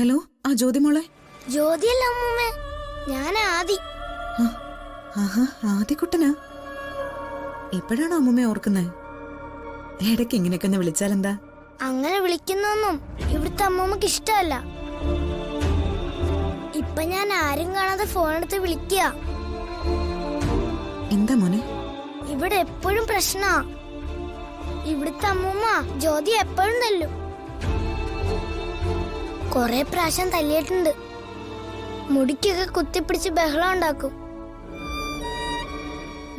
Hello, ആ ജ്യോതി മോളെ. ജ്യോതിയല്ല അമ്മൂമ്മേ, ഞാൻ ആദി. ആഹാ, ആദിക്കുട്ടനാ. ഇപ്പോഴാണോ അമ്മൂമ്മ ഓർക്കുന്നേ? ഇടയ്ക്ക് ഇങ്ങനെയൊക്കെ ഒന്ന് വിളിച്ചാലെന്താ? അങ്ങനെ വിളിക്കുന്നൊന്നും ഇവിടുത്തെ അമ്മൂമ്മക്ക് ഇഷ്ടമല്ല. ഇപ്പൊ ഞാൻ ആരും കാണാതെ ഫോൺ എടുത്ത് വിളിക്കുക. എന്താ മോനെ? ഇവിടെ എപ്പോഴും പ്രശ്നാ. ഇവിടുത്തെ അമ്മൂമ്മ ജ്യോതി എപ്പോഴും തല്ലും. കൊറേ പ്രാവശ്യം തല്ലിയിട്ടുണ്ട്. മുടിക്കൊക്കെ കുത്തിപ്പിടിച്ച് ബഹളം ഉണ്ടാക്കും.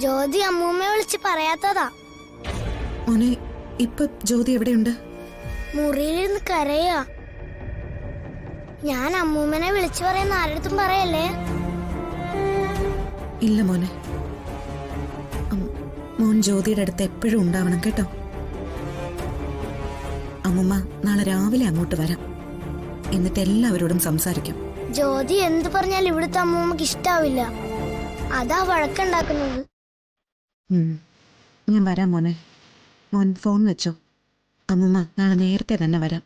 ജ്യോതി അമ്മൂമ്മയെ വിളിച്ച് പറയാത്തതാ. മോനെ, ഇപ്പൊ ജ്യോതി എവിടെയുണ്ട്? മുറിയിലിരുന്ന് കരയാ. ഞാൻ അമ്മൂമ്മനെ വിളിച്ചു പറയുന്ന ആരടുത്തും പറയല്ലേ. ഇല്ല മോനെ, മോൻ ജ്യോതിയുടെ അടുത്ത് എപ്പോഴും ഉണ്ടാവണം കേട്ടോ. അമ്മൂമ്മ നാളെ രാവിലെ അങ്ങോട്ട് വരാം. എന്നിട്ട് എല്ലാവരോടും സംസാരിക്കാം. ജ്യോതി എന്ത് പറഞ്ഞാൽ ഇവിടുത്തെ അമ്മൂമ്മക്ക് ഇഷ്ടാവില്ല. അതാ വഴക്കുണ്ടാക്കുന്നത്. ഞാൻ വരാം മോനെ. മോൻ ഫോൺ വെച്ചോ. അമ്മൂമ്മ നാളെ നേരത്തെ തന്നെ വരാം.